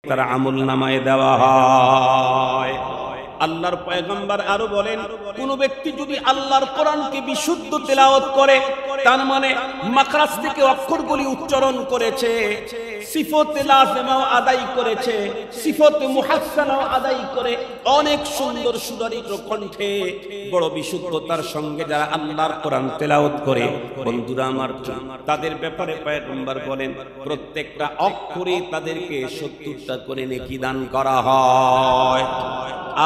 তার আমলনামায় দেওয়া হয়। আল্লাহর পয়গম্বর আরো বলেন, কোন ব্যক্তি যদি আল্লাহর কোরআনকে বিশুদ্ধ তেলাওয়াত করে, তার মানে মাখরাজ থেকে অক্ষরগুলি উচ্চারণ করেছে, সিফতে লাযিমাও আদায় করেছে, সিফতে মুহাসসানাও আদায় করে অনেক সুন্দর সুদরিত কণ্ঠে বড় বিশুদ্ধতার সঙ্গে যারা আল্লাহর কোরআন তেলাওয়াত করে, বন্ধুরা আমার, তাদের ব্যাপারে পয়গম্বর বলেন প্রত্যেকটা অক্ষরে তাদেরকে 70টা করে নেকি দান করা হয়।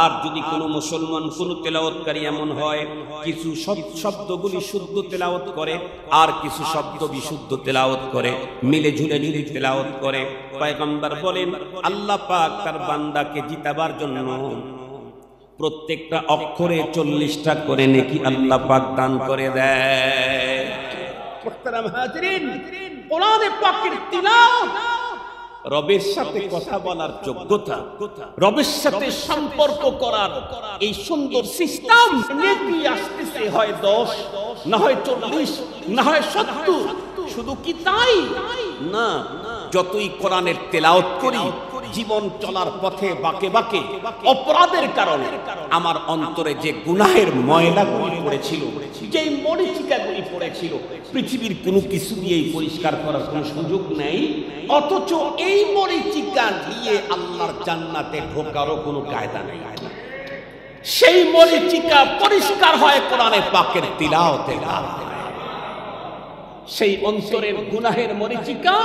আর যদি কোনো মুসলমান কোনো তেলাওয়াতকারী এমন হয় কিছু শব্দগুলি শুদ্ধ তেলাওয়াত করে আর কিছু শব্দ বিশুদ্ধ তেলাওয়াত করে, মিলে ঝুলে তেলাওয়াত করে, পয়গম্বর বলেন আল্লাহ পাক তার বান্দাকে জিতাবার জন্য প্রত্যেকটা অক্ষরে 40টা করে নেকি আল্লাহ পাক দান করে দেয়। মুহতারাম হাজিরিন, কোরআনে পাকের তিলাওয়াত রবের সাথে কথা বলার যোগ্যতা, রবের সাথে সম্পর্ক করার এই সুন্দর সিস্টেম, নেকি আসতেছে হয় 10, না হয় 40, না হয় 70। শুধু কি তাই না, যতই কোরআনের তেলাওয়াত করি জীবন চলার পথে বাঁকে বাঁকে অপরাধের কারণে আমার অন্তরে যে গুনাহের ময়লাগুলি পড়েছিল, যেই মরিচিকাগুলি পড়েছিল, পৃথিবীর কোনো কিছু দিয়েই পরিষ্কার করার কোনো সুযোগ নেই, অথচ এই মরিচিকা দিয়ে আল্লাহর জান্নাতে ঢোকারও কোনো কায়দা নেই। সেই মরিচিকা পরিষ্কার হয় কোরআনে পাকের তিলাওয়াতে। সেই অন্তরের গুনাহের মরিচিকা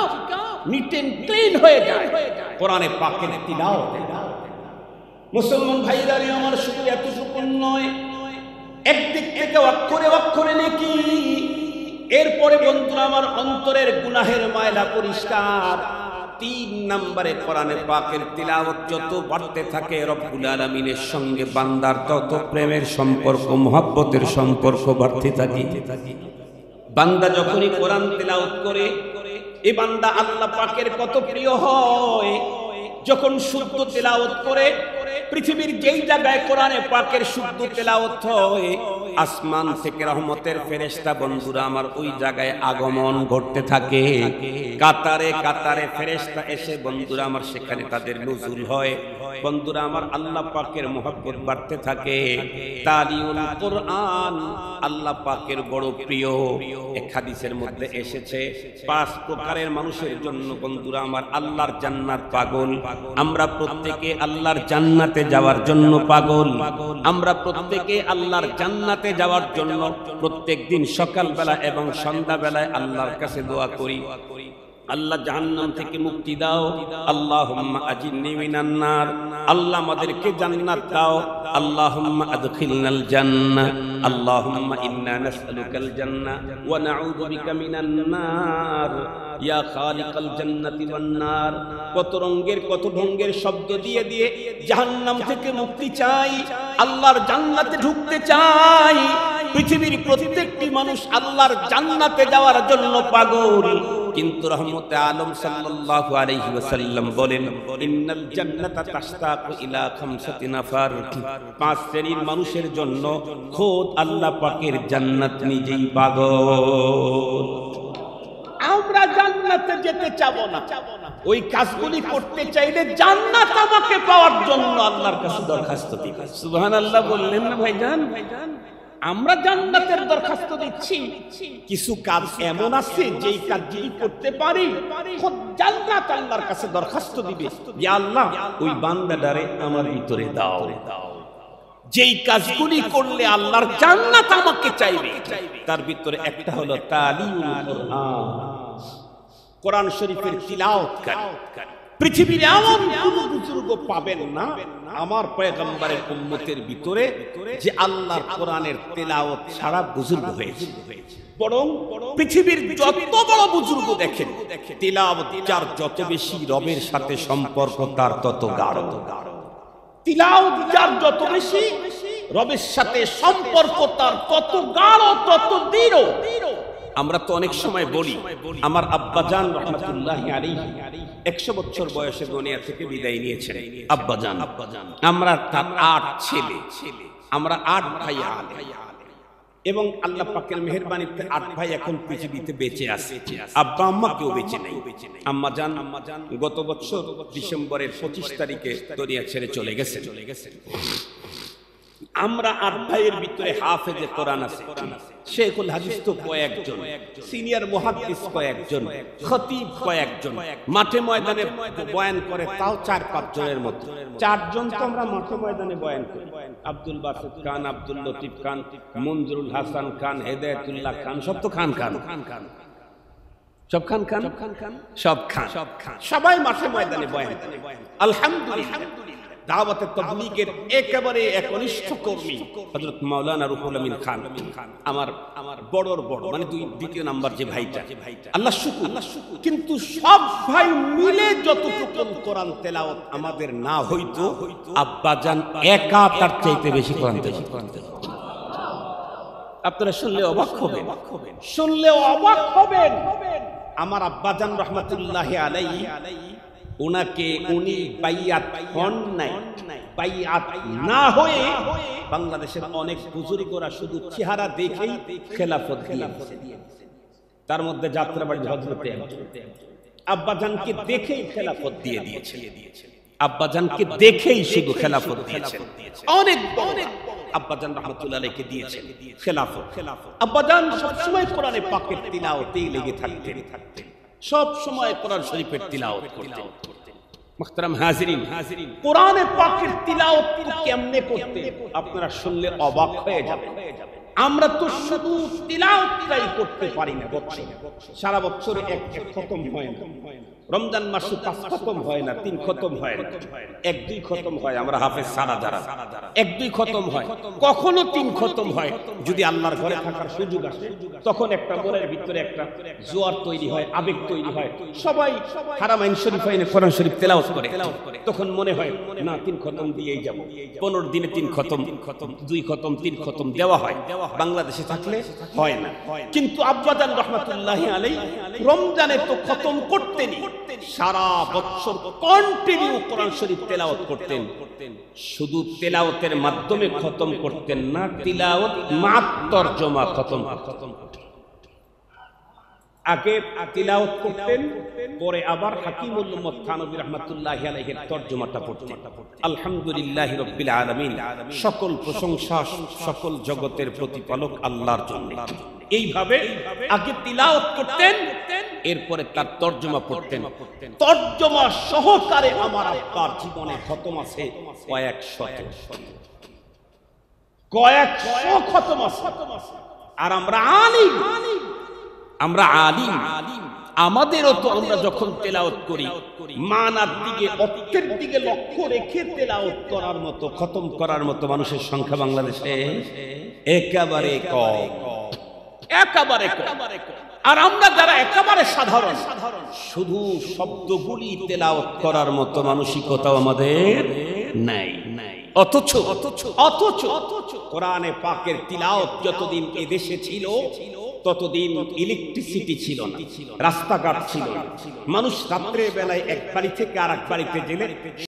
নিট এন্ড ক্লিন হয়ে যায় কোরআনে পাকের তিলাওয়াতে। মুসলমান ভাইরা আমার, শুধু এতটুকু নয়, একদিক থেকে অক্ষরে অক্ষরে নেকি, এরপরে বন্ধুরা আমার অন্তরের গুনাহের ময়লা পরিষ্কার। 3 নম্বরে কোরআনে পাকের তিলাওয়াত যত বাড়তে থাকে রব্বুল আলামিনের সঙ্গে বান্দার তত প্রেমের সম্পর্ক, মহব্বতের সম্পর্ক বাড়তে থাকে। বান্দা যখনই কোরআন তেলাওয়াত করে, এই বান্দা আল্লাহ পাকের কত প্রিয় হয়। যখন শুদ্ধ তেলাওয়াত করে, পৃথিবীর যেই জায়গায় কোরআনে পাকের শুদ্ধ তেলাওয়াত হয়, আসমান থেকে রহমতের ফেরেশতা বন্ধুরা আমার ওই জায়গায় আগমন ঘটতে থাকে। কাতারে কাতারে ফেরেশতা এসে বন্ধুরা আমার সেখানে তাদের নুজুল হয়। বন্ধুরা আমার, আল্লাহ পাকের মহব্বত বাড়তে থাকে। তালিউল কোরআন আল্লাহ পাকের বড় প্রিয়। এক হাদিসের মধ্যে এসেছে 5 প্রকারের মানুষের জন্য বন্ধুরা আমার আল্লাহর জান্নাত পাগল। আমরা প্রত্যেকে আল্লাহর জান্নাতে যাওয়ার জন্য পাগল। আমরা প্রত্যেকে আল্লাহর জান্নাতে যাওয়ার জন্য প্রত্যেক দিন সকালবেলা এবং সন্ধ্যাবেলায় আল্লাহর কাছে দোয়া করি, আল্লাহ জাহান্নাম থেকে মুক্তি দাও, আল্লাহুম্মা আজিরনি মিনান নার, আল্লাহ আমাদেরকে জান্নাত দাও, আল্লাহুম্মা আদখিলনাল জান্নাহ, আল্লাহুম্মা ইন্না নাসআলুকাল জান্নাহ ওয়া নাউযু বিকা মিনান নার ইয়া খালিকাল জান্নাতি ওয়ান নার। কত রঙের কত ঢঙ্গের শব্দ দিয়ে দিয়ে জাহান্নাম থেকে মুক্তি চাই, আল্লাহর জান্নাতে ঢুকতে চাই। পৃথিবীর প্রত্যেকটি মানুষ আল্লাহর জান্নাতে যাওয়ার জন্য পাগল, কিন্তু রহমতে আলম সাল্লাল্লাহু আলাইহি ওয়াসাল্লাম বলেন ইন্নাল জান্নাতা তাশতাকু ইলা 5 নাফার, 5 শ্রেণীর মানুষের জন্য খোদ আল্লাহ পাকের জান্নাত নিজেই পাগল। আমরা জান্নাতে যেতে চাবো না, ওই কাজগুলি করতে চাইলে জান্নাত আমাকে পাওয়ার জন্য আল্লাহর কাছে দরখাস্ত দিই। সুবহানাল্লাহ বললেন না ভাইজান? আমরা জান্নাতের দরখাস্ত দিচ্ছি, কিছু কাজ এমন আছে যেই কাজ যদি করতে পারি খুব জান্নাত আল্লাহর কাছে দরখাস্ত দিবে, ইয়া আল্লাহ ওই বান্দাটারে আমার ভিতরে দাও। যেই কাজগুলি করলে আল্লাহর জান্নাত আমাকে চাইবে, তার ভিতরে একটা হলো তালিউল কোরআন, কোরআন শরীফের তিলাওয়াতকারী। পৃথিবীর এমন কোন বুজুর্গ পাবেন না আমার পয়গম্বরের উম্মতের ভিতরে যে আল্লাহর কোরআনের তেলাওয়াত ছাড়া বুজুর্গ হয়েছে। বরং পৃথিবীর যত বড় বুজুর্গ দেখেন, তেলাওয়াত যার যত বেশি রবের সাথে সম্পর্ক তার তত গাঢ়। তিলাওয়াত যার যত বেশি রবের সাথে সম্পর্ক তার তত গাঢ়, তত দৃঢ়। আমরা তো অনেক সময় বলি আমার আব্বাজান রাহমাতুল্লাহি আলাইহি 100 বছর বয়সে দুনিয়া থেকে বিদায় নিয়েছেন। আব্বাজান, আমরা তার 8 ছেলে, আমরা 8 ভাই আলেম। এবং আল্লাহ পাকের মেহেরবানিতে 8 ভাই এখন পৃথিবীতে বেঁচে আছে। আব্বা আম্মা কেউ বেঁচে নেই। আম্মা জান গত বছর ডিসেম্বরের 25 তারিখে দুনিয়া ছেড়ে চলে গেছে। আমরা 8 ভাইয়ের ভিতরে হাফেজে কোরআন আছে, শেখুল হাদিস তো কয়েকজন, সিনিয়র মুহাদ্দিস কয়েকজন, খতিব কয়েকজন, মাঠে ময়দানে বয়ান করে তাও 4-5 জনের মতো। 4 জন তো আমরা মাঠে ময়দানে বয়ান করি। আব্দুল বাসিত খান, আব্দুল লতিফ খান, মঞ্জুরুল হাসান খান, হেদায়েতুল্লাহ খান, সব তো খান, সব খান, সবাই মাঠে ময়দানে বয়ান করে। আলহামদুলিল্লাহ দাওয়াতে তাবলীগের একেবারে একনিষ্ঠ কর্মী হযরত মাওলানা রুহুল আমিন খান আমার বড় মানে দ্বিতীয় নাম্বার যে ভাইটা, আল্লাহ শুকর। কিন্তু সব ভাই মিলে যতটুকু কোরআন তেলাওয়াত আমাদের না হইতো, আব্বাজান একা তার চাইতে বেশি কোরআন তেলাওয়াত করতেন। আপনারা শুনলে অবাক হবেন, আমার আব্বাজান রাহমাতুল্লাহি আলাইহি উনি বাইয়াত হন নাই, বাইয়াত না হয়ে বাংলাদেশের অনেক বুজুর্গরা শুধু চেহারা দেখেই খেলাফত দিয়েছে। তার মধ্যে যাত্রাবাড়ি হযরতে আব্বাজানকে দেখেই খেলাফত দিয়ে দিয়েছে, আব্বাজানকে দেখেই শুধু খেলাফত দিয়েছেন। অনেক আব্বাজান রাহমাতুল্লাহ আলাইহি দিয়েছেন খেলাফত। আব্বাজান সবসময় কোরআনে পাকের তিলাওয়াতেই লেগে থাকতেন, সব সময় কোরআন শরীফের তিলাওয়াত করতেন। মুহতারাম হাজিরিন, কোরআনে পাকের তিলাওয়াত কেমনে করতেন আপনারা শুনলে অবাক হয়ে যাবেন। আমরা তো শুধু তিলাওয়াতটাই করতে পারি না, সারা বছরে এক খতম হয় না, রমজান মাসে 5 খতম হয় না, 3 খতম হয় না, 1-2 খতম হয়। আমরা হাফেজ সারা যারা 1-2 খতম হয়, কখনো 3 খতম হয়। যদি আল্লাহর ঘরে থাকার সুযোগ আসে তখন একটা মনের ভিতরে একটা জোয়ার তৈরি হয়, আবেগ তৈরি হয়, সবাই হারামাইন শরীফ এনে কোরআন শরীফ তেলাওয়াত করে। তখন মনে হয় না 3 খতম দিয়েই যাব। 15 দিনে 3 খতম, 2 খতম, 3 খতম দেওয়া হয়। বাংলাদেশে থাকলে হয় না। কিন্তু আব্বাজান রাহমাতুল্লাহি আলাইহি রমজানে তো খতম করতেনই, সারা বছর কন্টিনিউ কোরআন শরীফ তেলাওয়াত করতেন। শুধু তেলাওয়াতের মাধ্যমে খতম করতেন না, তিলাওয়াত মা তরজমা খতম করতেন। আগে তিলাওয়াত করতেন, পরে আবার হাকিমুল উম্মত থানভী রাহমাতুল্লাহি আলাইহির তরজমাটা পড়তেন। আলহামদুলিল্লাহি রাব্বিল আলামিন, সকল প্রশংসা সকল জগতের প্রতিপালক আল্লাহর জন্য। এইভাবে আগে তিলাওয়াত করতেন, এরপরে তার তরজমা পড়তেন। তরজমা সহকারে আমার আব্বার জীবনে খতম আছে কয়েকশো খতম আছে। আর আমরা আলিম, আমাদেরও তো আমরা যখন তেলাওয়াত করি মানার দিকে, অর্থের দিকে লক্ষ্য রেখে তেলাওয়াত করার মতো, খতম করার মতো মানুষের সংখ্যা বাংলাদেশে একেবারে কম। আর আমরা যারা একেবারে সাধারণ, শুধু শব্দগুলি তেলাওয়াত করার মতো মানসিকতাও আমাদের নাই। অথচ কোরআনে পাকের তিলাওয়াত যতদিন এদেশে ছিল ততদিন ইলেকট্রিসিটি ছিল না, রাস্তাঘাট ছিল না। মানুষ রাত্রের বেলায় এক বাড়ি থেকে আরেক বাড়িতে গেলে